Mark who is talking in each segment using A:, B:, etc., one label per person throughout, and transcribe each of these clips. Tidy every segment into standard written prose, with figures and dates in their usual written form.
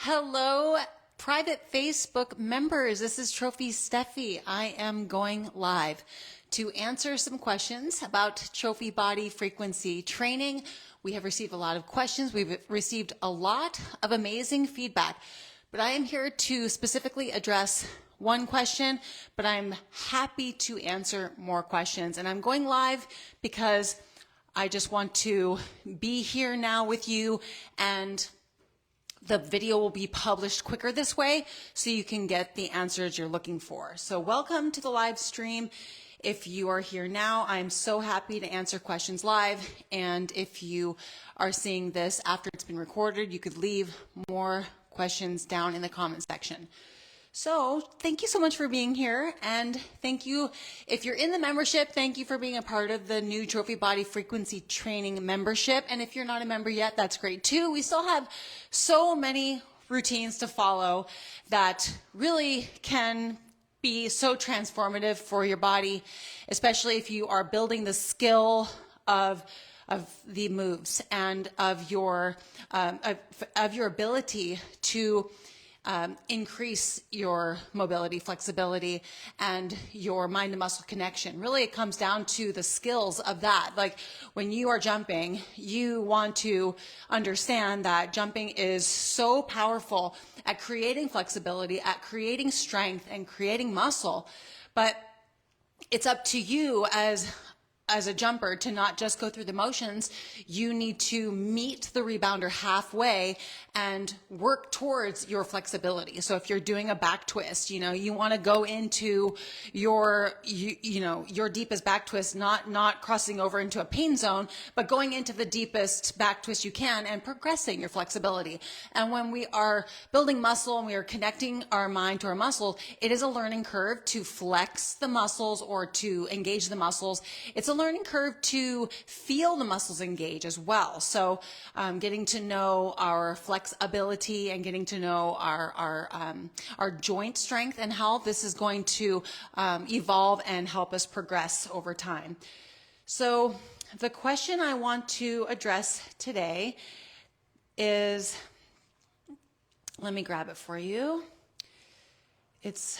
A: Hello, private Facebook members. This is Trophy Steffi. I am going live to answer some questions about trophy body frequency training. We have received a lot of questions. We've received a lot of amazing feedback, but I am here to specifically address one question, but I'm happy to answer more questions. And I'm going live because I just want to be here now with you, and the video will be published quicker this way so you can get the answers you're looking for. So welcome to the live stream. If you are here now, I'm so happy to answer questions live. And if you are seeing this after it's been recorded, you could leave more questions down in the comment section. So thank you so much for being here, and thank you if you're in the membership. Thank you for being a part of the new Trophy Body Frequency Training membership. And if you're not a member yet, that's great too. We still have so many routines to follow that really can be so transformative for your body, especially if you are building the skill of the moves and of your ability to increase your mobility, flexibility, and your mind to muscle connection. Really, it comes down to the skills of that. Like when you are jumping, you want to understand that jumping is so powerful at creating flexibility, at creating strength, and creating muscle. But it's up to you as a jumper to not just go through the motions. You need to meet the rebounder halfway and work towards your flexibility. So if you're doing a back twist, you want to go into your deepest back twist, not crossing over into a pain zone, but going into the deepest back twist you can and progressing your flexibility. And when we are building muscle and we are connecting our mind to our muscle, it is a learning curve to flex the muscles or to engage the muscles. It's a learning curve to feel the muscles engage as well. So getting to know our flexibility and getting to know our joint strength and how this is going to evolve and help us progress over time. So the question I want to address today is, let me grab it for you. It's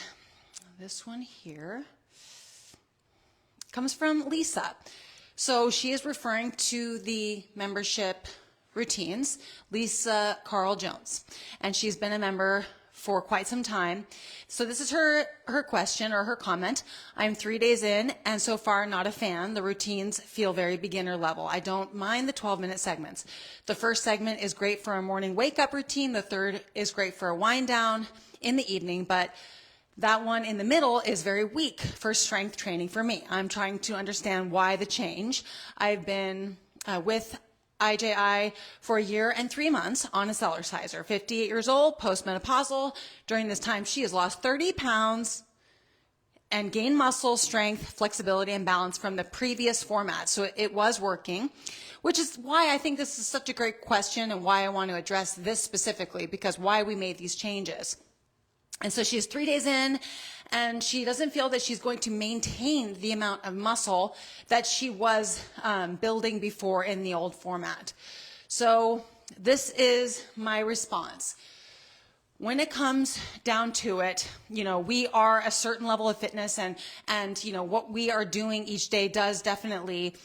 A: this one here. Comes from Lisa. So she is referring to the membership routines, Lisa Carl Jones, and she's been a member for quite some time. So this is her question or her comment. I'm 3 days in and so far not a fan. The routines feel very beginner level. I don't mind the 12-minute segments. The first segment is great for a morning wake-up routine. The third is great for a wind down in the evening, but that one in the middle is very weak for strength training for me. I'm trying to understand why the change. I've been with IJI for 1 year and 3 months on a Cellerciser, 58 years old, postmenopausal. During this time, she has lost 30 pounds and gained muscle, strength, flexibility, and balance from the previous format. So it was working, which is why I think this is such a great question and why I want to address this specifically, because why we made these changes. And so she's 3 days in, and she doesn't feel that she's going to maintain the amount of muscle that she was building before in the old format. So this is my response. When it comes down to it, we are a certain level of fitness, and what we are doing each day does definitely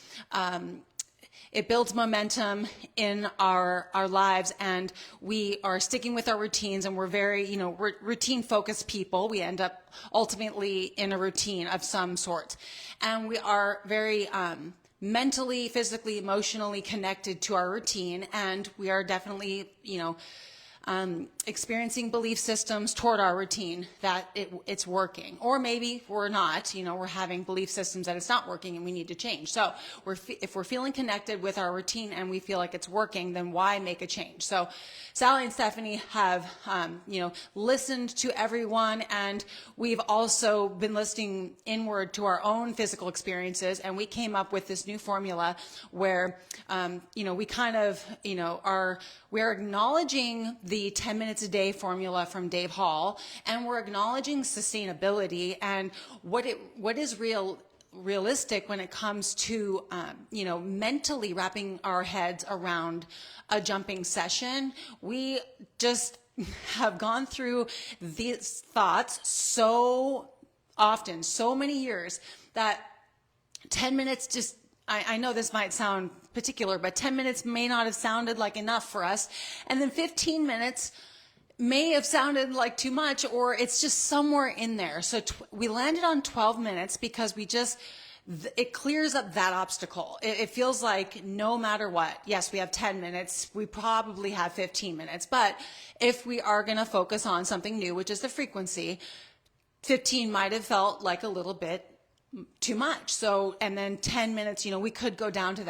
A: it builds momentum in our lives, and we are sticking with our routines, and we're very, routine focused people. We end up ultimately in a routine of some sort, and we are very mentally, physically, emotionally connected to our routine, and we are definitely, experiencing belief systems toward our routine that it's working, or maybe we're not, we're having belief systems that it's not working and we need to change. So if we're feeling connected with our routine and we feel like it's working, then why make a change? So Sally and Stephanie have, listened to everyone, and we've also been listening inward to our own physical experiences, and we came up with this new formula where, we kind of, we're acknowledging the 10 minutes a day formula from Dave Hall, and we're acknowledging sustainability and what is realistic when it comes to, mentally wrapping our heads around a jumping session. We just have gone through these thoughts so often, so many years, that 10 minutes just, I know this might sound particular, but 10 minutes may not have sounded like enough for us. And then 15 minutes may have sounded like too much, or it's just somewhere in there. So we landed on 12 minutes because it clears up that obstacle. It feels like no matter what, yes, we have 10 minutes, we probably have 15 minutes, but if we are going to focus on something new, which is the frequency, 15 might have felt like a little bit too much. So, and then 10 minutes, we could go down to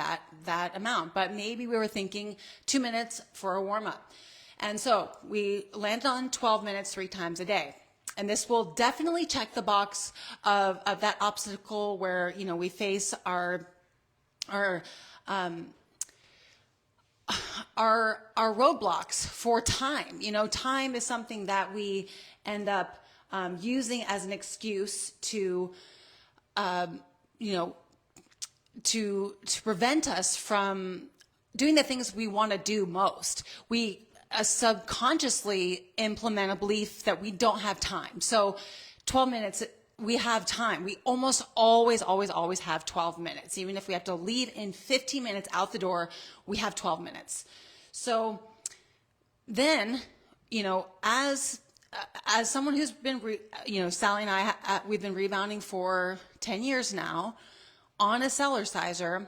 A: that amount, but maybe we were thinking 2 minutes for a warm up. And so we landed on 12 minutes 3 times a day. And this will definitely check the box of that obstacle where, we face our roadblocks for time. Time is something that we end up using as an excuse to prevent us from doing the things we want to do most. We subconsciously implement a belief that we don't have time. So 12 minutes, we have time. We almost always have 12 minutes. Even if we have to leave in 15 minutes out the door, we have 12 minutes. So then, as someone who's been, Sally and I, we've been rebounding for 10 years now on a Cellerciser,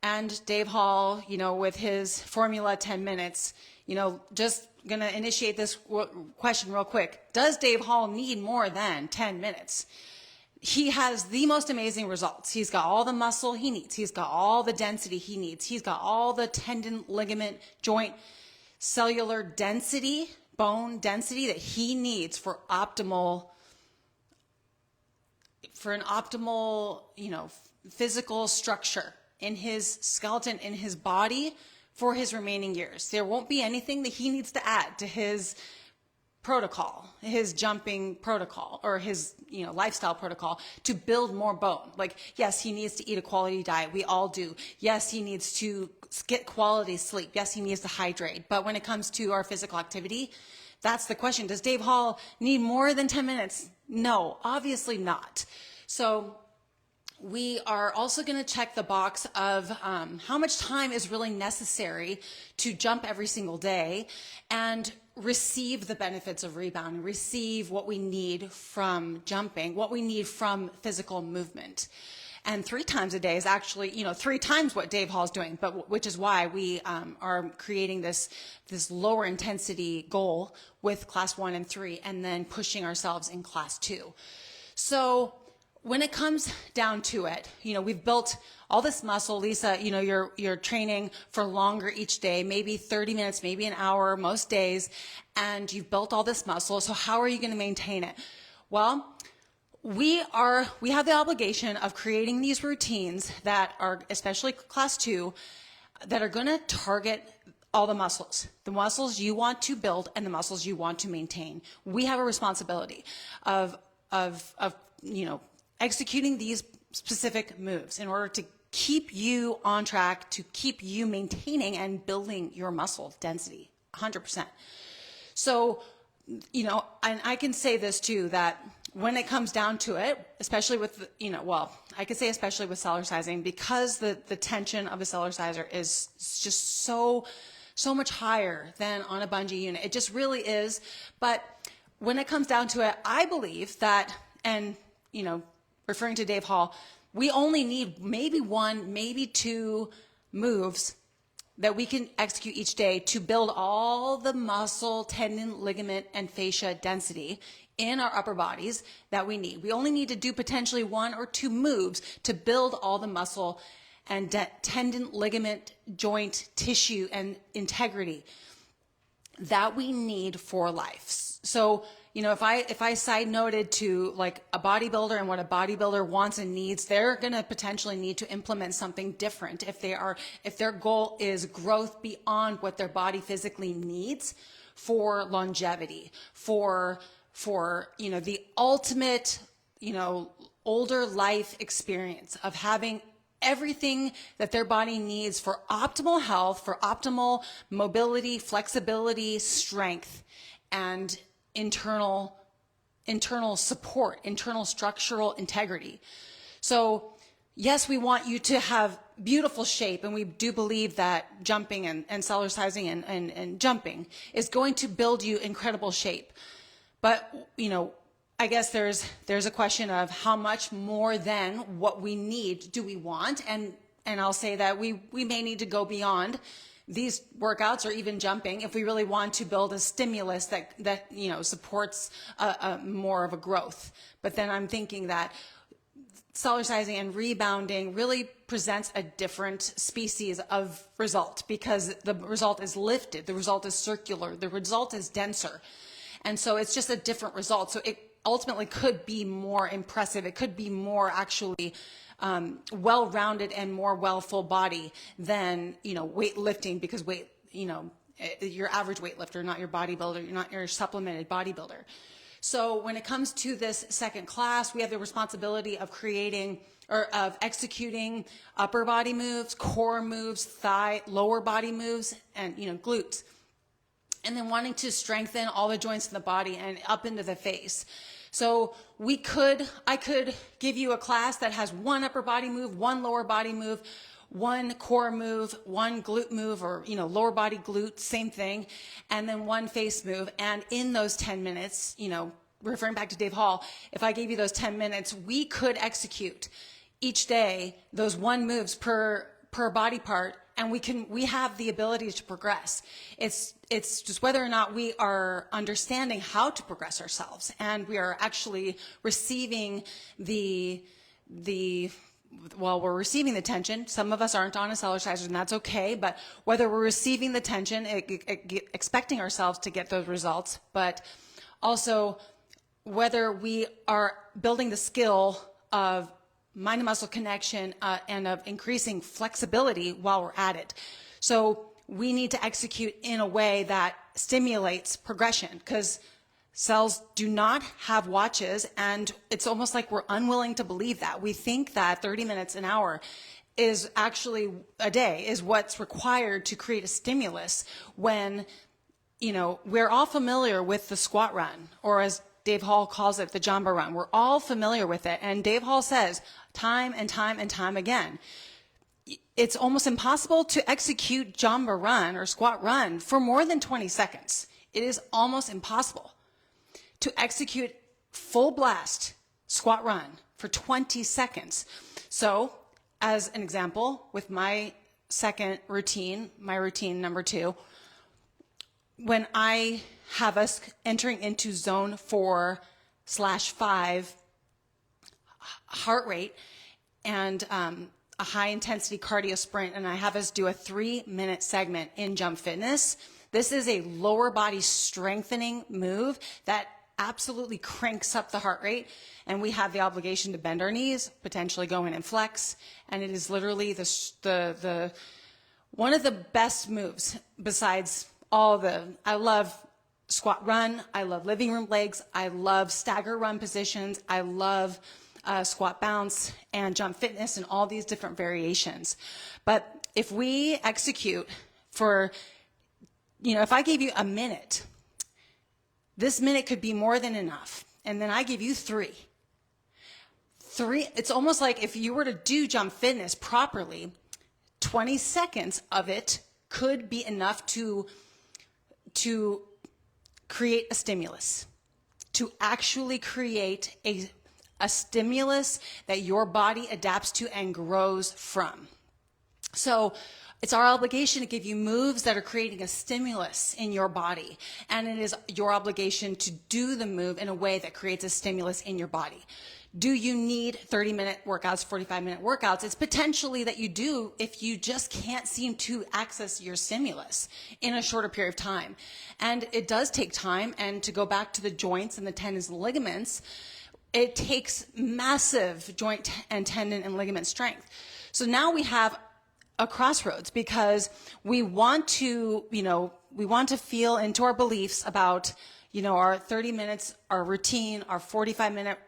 A: and Dave Hall, with his formula 10 minutes, just going to initiate this question real quick. Does Dave Hall need more than 10 minutes? He has the most amazing results. He's got all the muscle he needs. He's got all the density he needs. He's got all the tendon, ligament, joint, cellular density, bone density that he needs for an optimal, physical structure in his skeleton, in his body for his remaining years. There won't be anything that he needs to add to his protocol, his jumping protocol, or his, lifestyle protocol to build more bone. Like, yes, he needs to eat a quality diet. We all do. Yes, he needs to get quality sleep. Yes, he needs to hydrate. But when it comes to our physical activity, that's the question. Does Dave Hall need more than 10 minutes? No, obviously not. So we are also going to check the box of how much time is really necessary to jump every single day and receive the benefits of rebound, receive what we need from jumping, what we need from physical movement. And 3 times a day is actually, 3 times what Dave Hall is doing, but which is why we are creating this lower intensity goal with class 1 and 3, and then pushing ourselves in class 2. So when it comes down to it, we've built all this muscle. Lisa, you're training for longer each day, maybe 30 minutes, maybe an hour, most days, and you've built all this muscle. So how are you going to maintain it? Well, we have the obligation of creating these routines that are, especially class 2, that are going to target all the muscles you want to build and the muscles you want to maintain. We have a responsibility of executing these specific moves in order to keep you on track, to keep you maintaining and building your muscle density 100%. So, and I can say this too, that when it comes down to it, especially with, I could say especially with Cellercising, because the tension of a Cellerciser is just so much higher than on a bungee unit. It just really is. But when it comes down to it, I believe that, and, referring to Dave Hall, we only need maybe 1, maybe 2 moves that we can execute each day to build all the muscle, tendon, ligament, and fascia density in our upper bodies that we need. We only need to do potentially 1 or 2 moves to build all the muscle and tendon, ligament, joint, tissue, and integrity that we need for life. So, if I side noted to like a bodybuilder and what a bodybuilder wants and needs, they're going to potentially need to implement something different if their goal is growth beyond what their body physically needs for longevity, for the ultimate, older life experience of having everything that their body needs for optimal health, for optimal mobility, flexibility, strength, and internal support, internal structural integrity. So yes, we want you to have beautiful shape, and we do believe that jumping and exercising and jumping is going to build you incredible shape. But, you know, I guess there's a question of how much more than what we need do we want, and I'll say that we may need to go beyond these workouts or even jumping if we really want to build a stimulus that you know, supports more of a growth. But then I'm thinking that exercising and rebounding really presents a different species of result, because the result is lifted, the result is circular, the result is denser. And so it's just a different result. So it ultimately could be more impressive. It could be more actually well-rounded and more well full body than, you know, weightlifting, because weight, you know, your average weightlifter, not your bodybuilder, you're not your supplemented bodybuilder. So when it comes to this second class, we have the responsibility of creating or of executing upper body moves, core moves, thigh, lower body moves, and, you know, glutes. And then wanting to strengthen all the joints in the body and up into the face. So I could give you a class that has one upper body move, one lower body move, one core move, one glute move, or, you know, lower body glute, same thing, and then one face move. And in those 10 minutes, you know, referring back to Dave Hall, if I gave you those 10 minutes, we could execute each day those one moves per body part, and we have the ability to progress. It's just whether or not we are understanding how to progress ourselves, and we are actually receiving we're receiving the tension. Some of us aren't on exercisers, and that's okay, but whether we're receiving the tension, expecting ourselves to get those results, but also whether we are building the skill of mind and muscle connection and of increasing flexibility while we're at it. So we need to execute in a way that stimulates progression, because cells do not have watches, and it's almost like we're unwilling to believe that. We think that 30 minutes an hour is actually a day, is what's required to create a stimulus, when, you know, we're all familiar with the squat run, or as Dave Hall calls it, the Jamba run. We're all familiar with it, and Dave Hall says time and time and time again, it's almost impossible to execute Jamba run or squat run for more than 20 seconds. It is almost impossible to execute full blast squat run for 20 seconds. So as an example, with my second routine, my routine number 2, when I have us entering into zone 4/5 heart rate and a high intensity cardio sprint, and I have us do a 3-minute segment in Jump Fitness, this is a lower body strengthening move that absolutely cranks up the heart rate, and we have the obligation to bend our knees, potentially go in and flex, and it is literally the one of the best moves besides all I love squat run, I love living room legs, I love stagger run positions, I love squat bounce and Jump Fitness and all these different variations. But if we execute for, you know, if I gave you a minute, this minute could be more than enough. And then I give you 3. It's almost like if you were to do Jump Fitness properly, 20 seconds of it could be enough to create a stimulus, to actually create a stimulus that your body adapts to and grows from. So it's our obligation to give you moves that are creating a stimulus in your body, and it is your obligation to do the move in a way that creates a stimulus in your body. Do you need 30-minute workouts, 45-minute workouts? It's potentially that you do if you just can't seem to access your stimulus in a shorter period of time. And it does take time, and to go back to the joints and the tendons and ligaments, it takes massive joint and tendon and ligament strength. So now we have a crossroads, because we want to, we want to feel into our beliefs about, our 30 minutes, our routine, our 45-minute,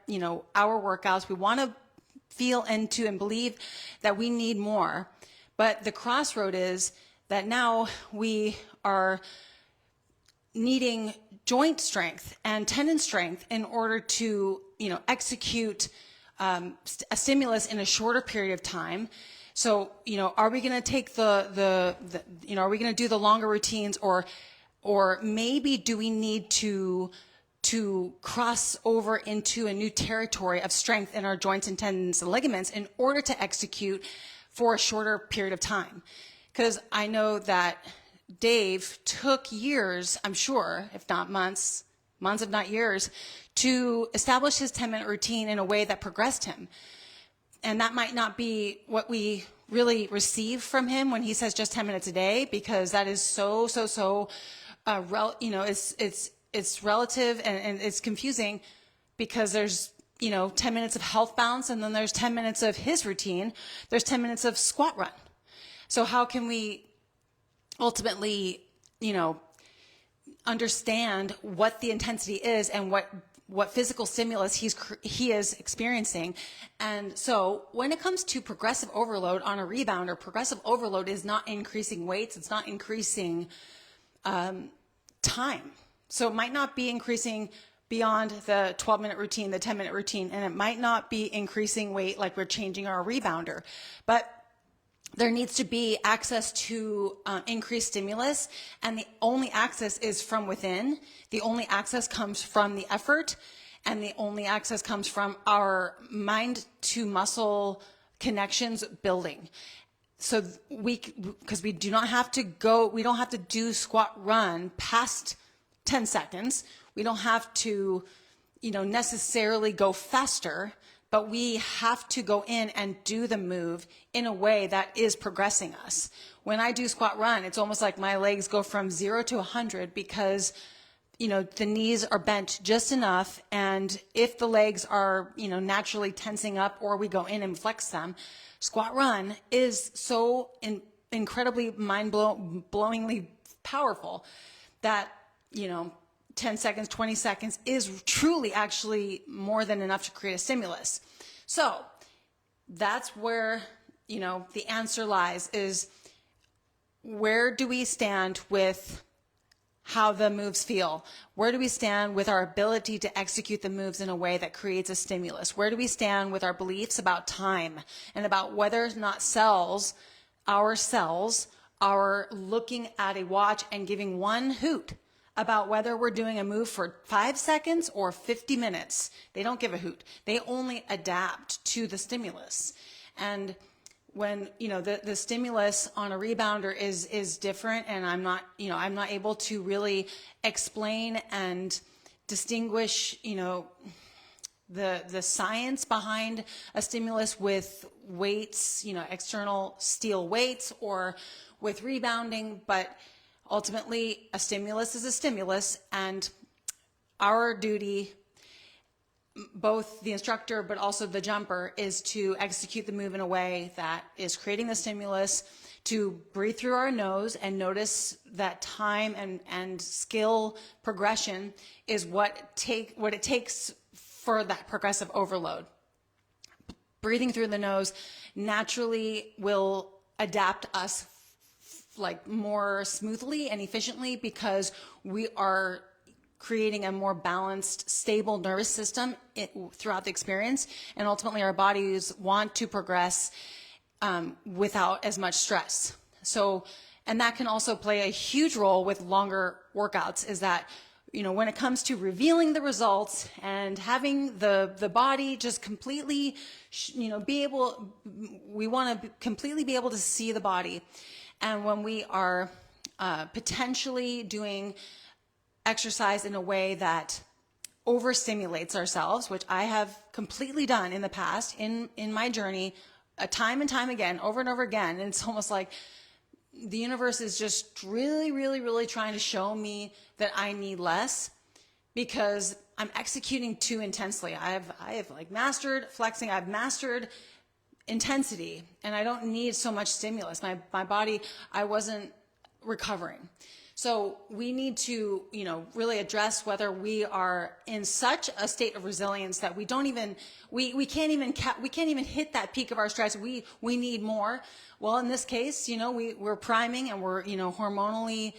A: hour workouts. We want to feel into and believe that we need more. But the crossroad is that now we are needing joint strength and tendon strength in order to, execute a stimulus in a shorter period of time. So, are we going to take are we going to do the longer routines, or maybe do we need to cross over into a new territory of strength in our joints and tendons and ligaments in order to execute for a shorter period of time? Because I know that Dave took years, I'm sure, if not months if not years, to establish his 10-minute routine in a way that progressed him. And that might not be what we really receive from him when he says just 10 minutes a day, because that is it's relative, and it's confusing, because there's 10 minutes of health balance, and then there's 10 minutes of his routine. There's 10 minutes of squat run. So how can we ultimately, understand what the intensity is and what physical stimulus he is experiencing? And so when it comes to progressive overload on a rebounder, progressive overload is not increasing weights. It's not increasing time. So it might not be increasing beyond the 12-minute routine, the 10-minute routine, and it might not be increasing weight like we're changing our rebounder. But there needs to be access to increased stimulus, and the only access is from within. The only access comes from the effort, and the only access comes from our mind to muscle connections building. So because we don't have to do squat run past 10 seconds. We don't have to, necessarily go faster, but we have to go in and do the move in a way that is progressing us. When I do squat run, it's almost like my legs go from 0 to 100 because, the knees are bent just enough. And if the legs are, naturally tensing up, or we go in and flex them, squat run is so incredibly mind-blowingly powerful that, 10 seconds, 20 seconds is truly actually more than enough to create a stimulus. So that's where, the answer lies, is where do we stand with how the moves feel? Where do we stand with our ability to execute the moves in a way that creates a stimulus? Where do we stand with our beliefs about time and about whether or not our cells are looking at a watch and giving one hoot about whether we're doing a move for 5 seconds or 50 minutes. They don't give a hoot. They only adapt to the stimulus. And when, the stimulus on a rebounder is different, and I'm not able to really explain and distinguish, the science behind a stimulus with weights, external steel weights, or with rebounding, but ultimately, a stimulus is a stimulus, and our duty, both the instructor but also the jumper, is to execute the move in a way that is creating the stimulus, to breathe through our nose and notice that time and skill progression is what it takes for that progressive overload. Breathing through the nose naturally will adapt us more smoothly and efficiently, because we are creating a more balanced, stable nervous system throughout the experience, and ultimately our bodies want to progress without as much stress. So, and that can also play a huge role with longer workouts, is that, when it comes to revealing the results and having the body just completely, we want to completely be able to see the body. And when we are potentially doing exercise in a way that overstimulates ourselves, which I have completely done in the past in my journey, time and time again, over and over again, and it's almost like the universe is just really, really, really trying to show me that I need less, because I'm executing too intensely. I have mastered flexing. I've mastered intensity, and I don't need so much stimulus. My body, I wasn't recovering. So we need to, really address whether we are in such a state of resilience that we can't even hit that peak of our stress. We need more. Well, in this case, we're priming, and we're, hormonally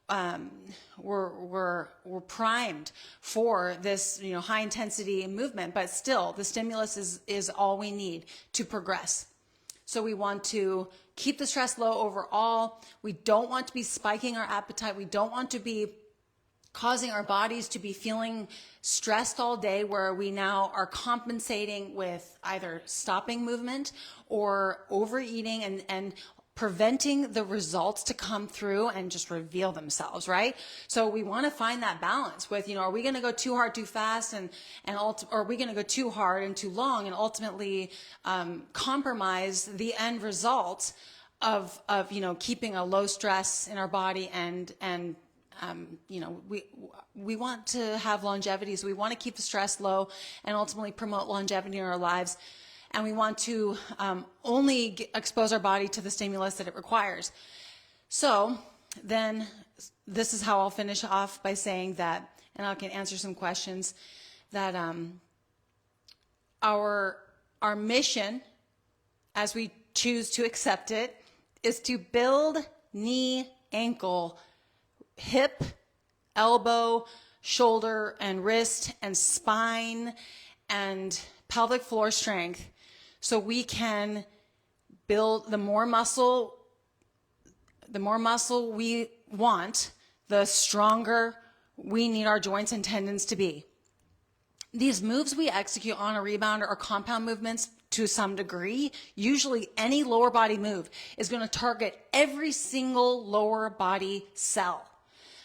A: we're primed for this, high intensity movement, but still the stimulus is all we need to progress. So we want to keep the stress low overall. We don't want to be spiking our appetite. We don't want to be causing our bodies to be feeling stressed all day, where we now are compensating with either stopping movement or overeating and preventing the results to come through and just reveal themselves, right? So we want to find that balance with, are we going to go too hard, too fast, or are we going to go too hard and too long and ultimately compromise the end result of keeping a low stress in our body and we want to have longevity, so we want to keep the stress low and ultimately promote longevity in our lives. And we want to only expose our body to the stimulus that it requires. So then this is how I'll finish off by saying that, and I can answer some questions, that our mission, as we choose to accept it, is to build knee, ankle, hip, elbow, shoulder, and wrist, and spine, and pelvic floor strength, so we can build the more muscle we want, the stronger we need our joints and tendons to be. These moves we execute on a rebounder are compound movements to some degree. Usually any lower body move is going to target every single lower body cell,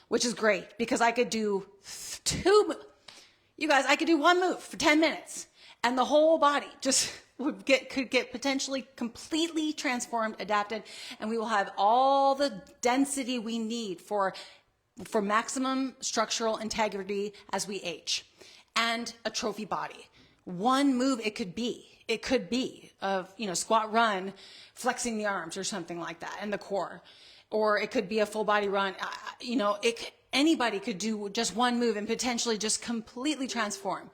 A: which is great because I could do I could do one move for 10 minutes and the whole body just could get potentially completely transformed, adapted, and we will have all the density we need for maximum structural integrity as we age, and a trophy body. One move it could be of squat run, flexing the arms or something like that, and the core, or it could be a full body run. Anybody could do just one move and potentially just completely transform.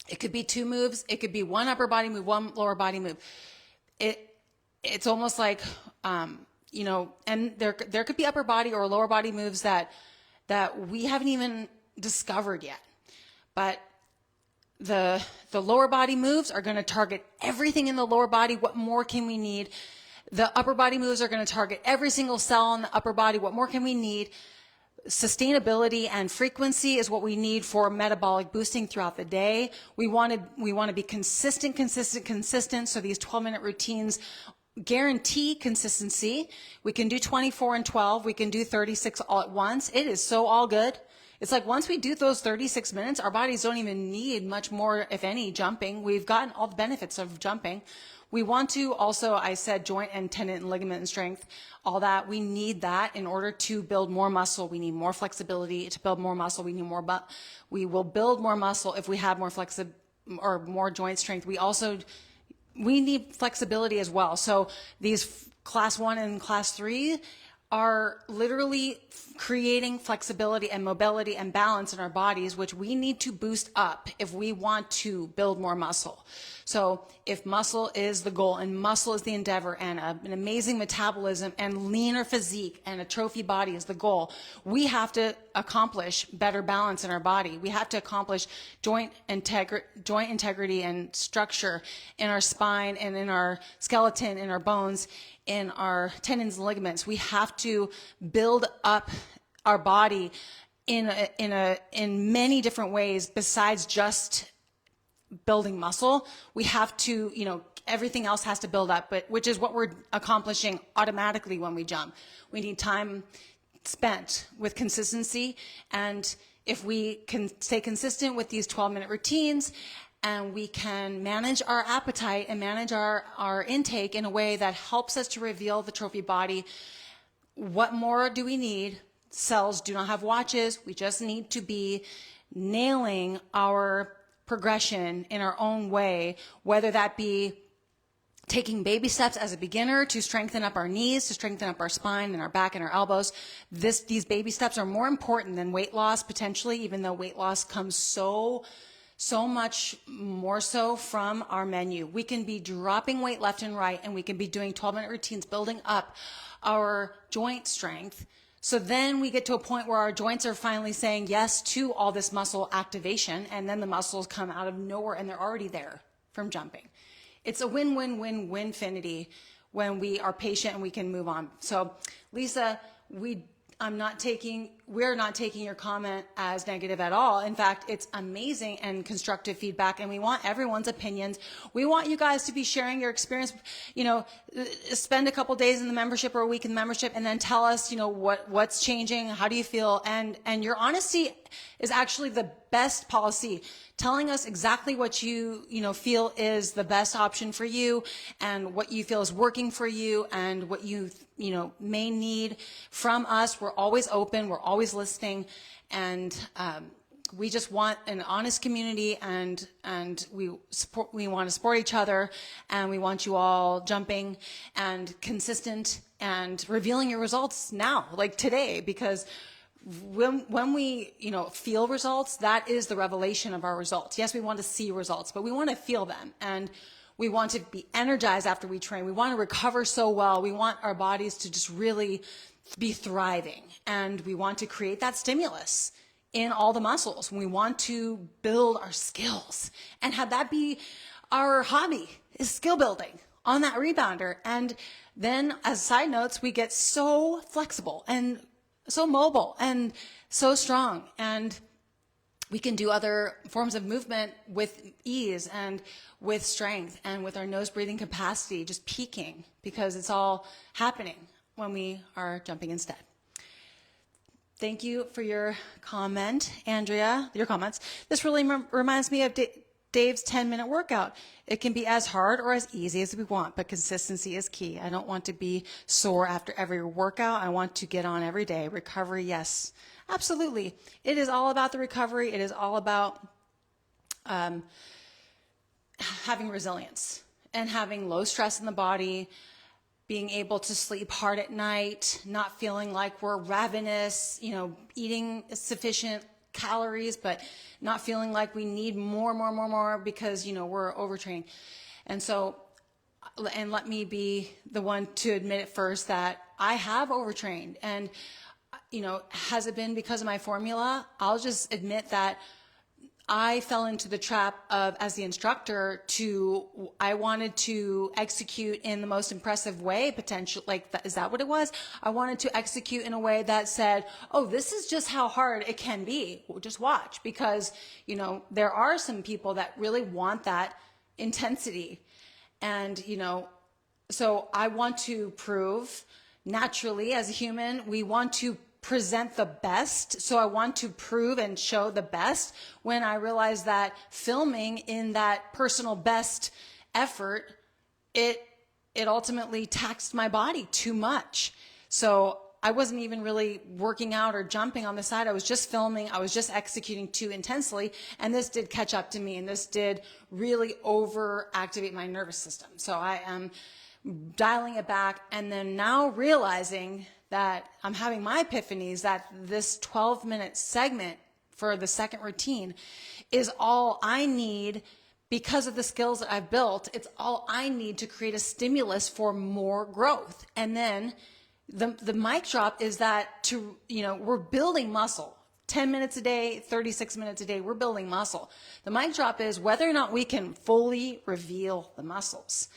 A: It could be two moves. It could be one upper body move, one lower body move. It's almost like, and there could be upper body or lower body moves that we haven't even discovered yet. But the lower body moves are going to target everything in the lower body. What more can we need? The upper body moves are going to target every single cell in the upper body. What more can we need? Sustainability and frequency is what we need for metabolic boosting throughout the day. We want to be consistent. So these 12-minute routines guarantee consistency. We can do 24 and 12. We can do 36 all at once. It is so all good. It's like once we do those 36 minutes, our bodies don't even need much more, if any, jumping. We've gotten all the benefits of jumping. We want to also, I said, joint and tendon and ligament and strength, all that. We need that in order to build more muscle. We need more flexibility to build more muscle. We will build more muscle if we have more or more joint strength. We need flexibility as well. So these class 1 and class 3 are literally creating flexibility and mobility and balance in our bodies, which we need to boost up if we want to build more muscle. So if muscle is the goal and muscle is the endeavor and an amazing metabolism and leaner physique and a trophy body is the goal, we have to accomplish better balance in our body. We have to accomplish joint integrity and structure in our spine and in our skeleton, in our bones, in our tendons and ligaments. We have to build up our body in many different ways besides just building muscle. We have to, everything else has to build up, which is what we're accomplishing automatically when we jump. We need time spent with consistency, and if we can stay consistent with these 12-minute routines, and we can manage our appetite and manage our intake in a way that helps us to reveal the trophy body, what more do we need? Cells do not have watches. We just need to be nailing our progression in our own way, whether that be taking baby steps as a beginner to strengthen up our knees, to strengthen up our spine and our back and our elbows. These baby steps are more important than weight loss potentially, even though weight loss comes so much more so from our menu. We can be dropping weight left and right, and we can be doing 12-minute routines, building up our joint strength So then we get to a point where our joints are finally saying yes to all this muscle activation, and then the muscles come out of nowhere and they're already there from jumping. It's a win-win-win-winfinity when we are patient and we can move on. So Lisa, we're not taking your comment as negative at all. In fact, it's amazing and constructive feedback, and we want everyone's opinions. We want you guys to be sharing your experience, spend a couple days in the membership or a week in the membership, and then tell us, what's changing, how do you feel, and your honesty is actually the best policy. Telling us exactly what you feel is the best option for you, and what you feel is working for you, and what you may need from us. We're always open, we're always listening, and we just want an honest community, and we want to support each other, and we want you all jumping and consistent and revealing your results now, like today, because when we feel results, that is the revelation of our results. Yes, we want to see results, but we want to feel them, and we want to be energized after we train. We want to recover so well. We want our bodies to just really be thriving, and we want to create that stimulus in all the muscles. We want to build our skills and have that be our hobby, is skill building on that rebounder. And then as side notes, we get so flexible and so mobile and so strong, and we can do other forms of movement with ease and with strength and with our nose breathing capacity just peaking, because it's all happening when we are jumping instead. Thank you for your comment, Andrea, your comments. This really reminds me of Dave's 10-minute workout. It can be as hard or as easy as we want, but consistency is key. I don't want to be sore after every workout. I want to get on every day. Recovery, yes, absolutely. It is all about the recovery. It is all about having resilience and having low stress in the body, being able to sleep hard at night, not feeling like we're ravenous, eating sufficient calories, but not feeling like we need more because, we're overtraining. And so, and let me be the one to admit it first that I have overtrained. And, has it been because of my formula? I'll just admit that I fell into the trap of, as the instructor, I wanted to execute in the most impressive way, is that what it was? I wanted to execute in a way that said, oh, this is just how hard it can be. Well, just watch, because, there are some people that really want that intensity. And, so I want to prove, naturally, as a human, we want to present the best. So I want to prove and show the best. When I realized that filming in that personal best effort, it ultimately taxed my body too much. So I wasn't even really working out or jumping on the side. I was just filming. I was just executing too intensely. And this did catch up to me, and this did really overactivate my nervous system. So I am dialing it back, and then now realizing that I'm having my epiphanies that this 12-minute segment for the second routine is all I need because of the skills that I've built. It's all I need to create a stimulus for more growth. And then the mic drop is that we're building muscle. 10 minutes a day, 36 minutes a day, we're building muscle. The mic drop is whether or not we can fully reveal the muscles.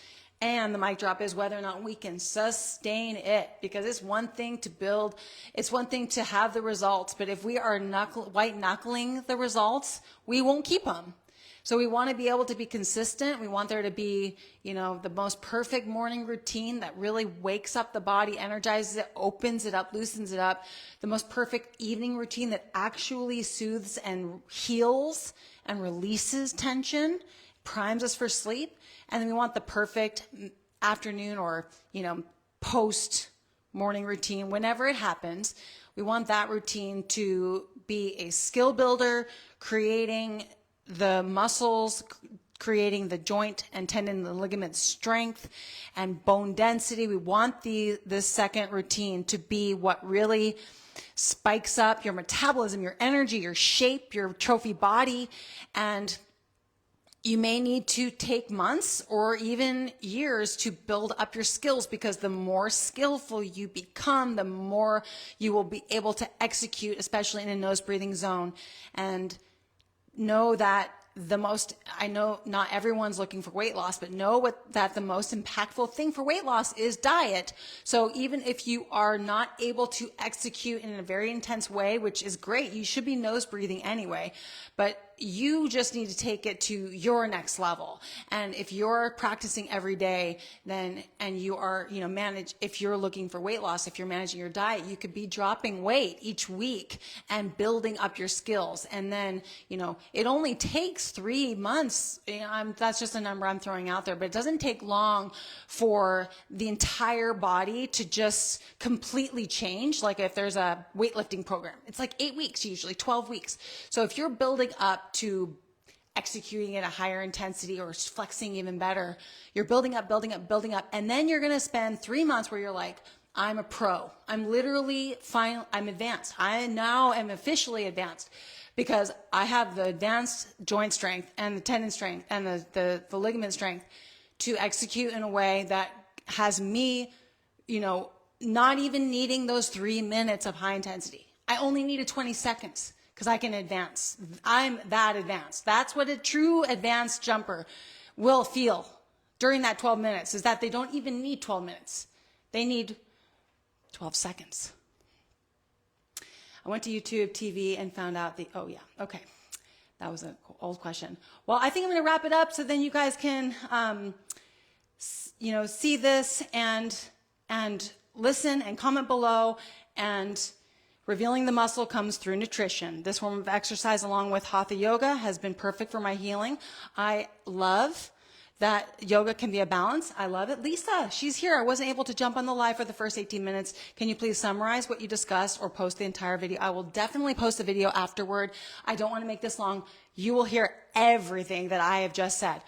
A: And the mic drop is whether or not we can sustain it, because it's one thing to build, it's one thing to have the results, but if we are white knuckling the results, we won't keep them. So we want to be able to be consistent. We want there to be, the most perfect morning routine that really wakes up the body, energizes it, opens it up, loosens it up. The most perfect evening routine that actually soothes and heals and releases tension, primes us for sleep. And then we want the perfect afternoon or, post morning routine, whenever it happens. We want that routine to be a skill builder, creating the muscles, creating the joint and tendon and ligament strength and bone density. We want this second routine to be what really spikes up your metabolism, your energy, your shape, your trophy body, and You may need to take months or even years to build up your skills, because the more skillful you become, the more you will be able to execute, especially in a nose breathing zone. And know that I know not everyone's looking for weight loss, but know that the most impactful thing for weight loss is diet. So even if you are not able to execute in a very intense way, which is great, you should be nose breathing anyway, but you just need to take it to your next level. And if you're practicing every day, then, and you are, if you're looking for weight loss, if you're managing your diet, you could be dropping weight each week and building up your skills. And then, it only takes 3 months. That's just a number I'm throwing out there, but it doesn't take long for the entire body to just completely change. Like if there's a weightlifting program, it's like 8 weeks, usually 12 weeks. So if you're building up to executing at a higher intensity or flexing even better, you're building up, and then you're going to spend 3 months where you're like, I'm a pro. I'm literally fine. I'm advanced. I now am officially advanced because I have the advanced joint strength and the tendon strength and the ligament strength to execute in a way that has me, not even needing those 3 minutes of high intensity. I only needed 20 seconds. Because I can advance. I'm that advanced. That's what a true advanced jumper will feel during that 12 minutes, is that they don't even need 12 minutes. They need 12 seconds. I went to YouTube TV and found out that was an old question. Well, I think I'm going to wrap it up so then you guys can, see this and listen and comment below. And revealing the muscle comes through nutrition. This form of exercise, along with hatha yoga, has been perfect for my healing. I love that yoga can be a balance. I love it. Lisa, she's here. I wasn't able to jump on the live for the first 18 minutes. Can you please summarize what you discussed or post the entire video? I will definitely post a video afterward. I don't want to make this long. You will hear everything that I have just said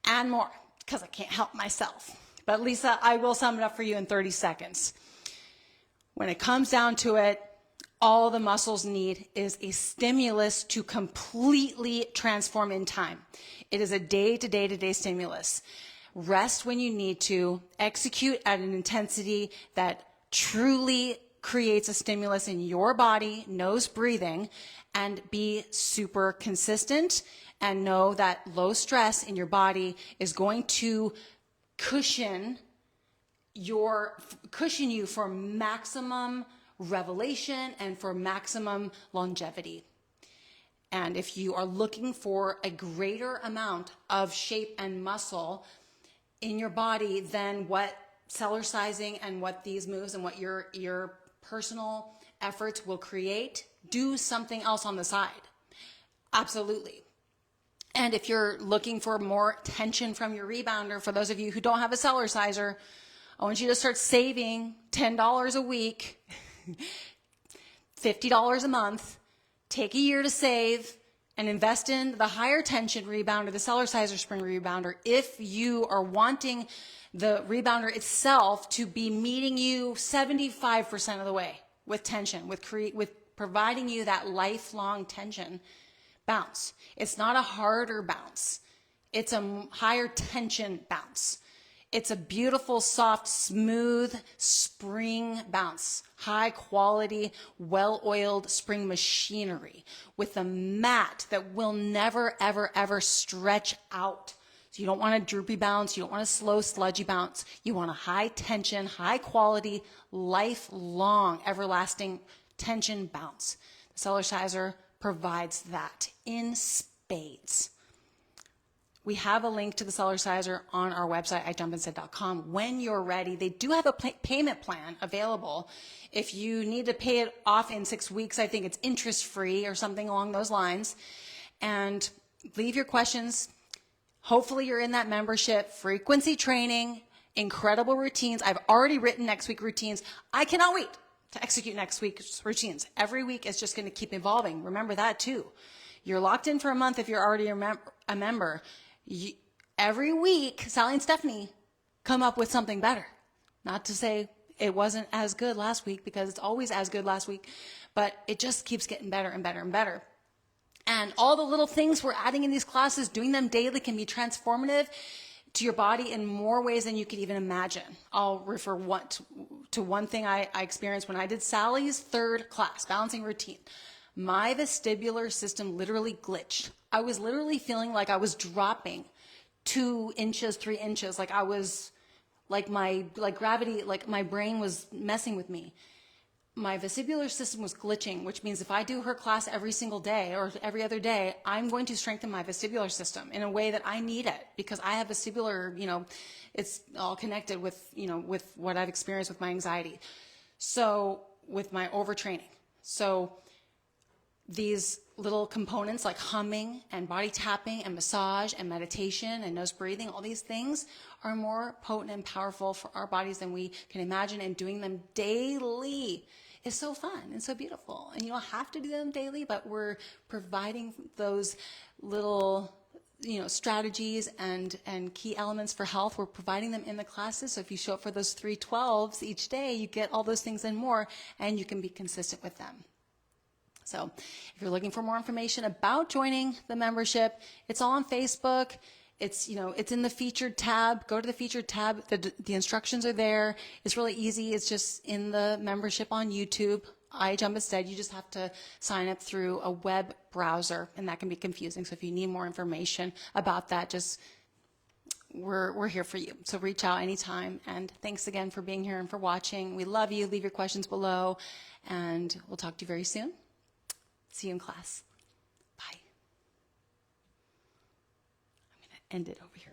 A: and more, because I can't help myself. But Lisa, I will sum it up for you in 30 seconds. When it comes down to it, all the muscles need is a stimulus to completely transform in time. It is a day-to-day stimulus. Rest when you need to. Execute at an intensity that truly creates a stimulus in your body, nose breathing, and be super consistent, and know that low stress in your body is going to cushion you for maximum revelation and for maximum longevity. And if you are looking for a greater amount of shape and muscle in your body than what cellular sizing and what these moves and what your personal efforts will create, do something else on the side. Absolutely. And if you're looking for more tension from your rebounder, for those of you who don't have a cellular sizer, I want you to start saving $10 a week, $50 a month, take a year to save, and invest in the higher tension rebounder, the cellular sizer spring rebounder, if you are wanting the rebounder itself to be meeting you 75% of the way with tension, with providing you that lifelong tension bounce. It's not a harder bounce. It's a higher tension bounce. It's a beautiful, soft, smooth spring bounce. High quality, well-oiled spring machinery with a mat that will never, ever, ever stretch out. So you don't want a droopy bounce. You don't want a slow, sludgy bounce. You want a high tension, high quality, lifelong, everlasting tension bounce. The cellular sizer provides that in spades. We have a link to the cellular sizer on our website at jumpandsit.com. When you're ready, they do have a payment plan available. If you need to pay it off in 6 weeks, I think it's interest-free or something along those lines. And leave your questions. Hopefully you're in that membership. Frequency training, incredible routines. I've already written next week routines. I cannot wait to execute next week's routines. Every week is just going to keep evolving. Remember that too. You're locked in for a month if you're already a member. Every week, Sally and Stephanie come up with something better. Not to say it wasn't as good last week, because it's always as good last week, but it just keeps getting better and better and better. And all the little things we're adding in these classes, doing them daily, can be transformative to your body in more ways than you could even imagine. I'll refer to one thing I experienced when I did Sally's third class, balancing routine. My vestibular system literally glitched. I was literally feeling like I was dropping 2 inches, 3 inches, like I was, like gravity, like my brain was messing with me. My vestibular system was glitching, which means if I do her class every single day or every other day, I'm going to strengthen my vestibular system in a way that I need it, because I have vestibular, it's all connected with, with what I've experienced with my anxiety. So with my overtraining. So these little components like humming and body tapping and massage and meditation and nose breathing, all these things are more potent and powerful for our bodies than we can imagine, and doing them daily is so fun and so beautiful. And you don't have to do them daily, but we're providing those little strategies and key elements for health. We're providing them in the classes. So if you show up for those 312s each day, you get all those things and more, and you can be consistent with them. So if you're looking for more information about joining the membership, it's all on Facebook. It's, it's in the featured tab. Go to the featured tab. The instructions are there. It's really easy. It's just in the membership on YouTube. iJump instead. You just have to sign up through a web browser, and that can be confusing. So if you need more information about that, we're here for you. So reach out anytime. And thanks again for being here and for watching. We love you. Leave your questions below, and we'll talk to you very soon. See you in class. Bye. I'm going to end it over here.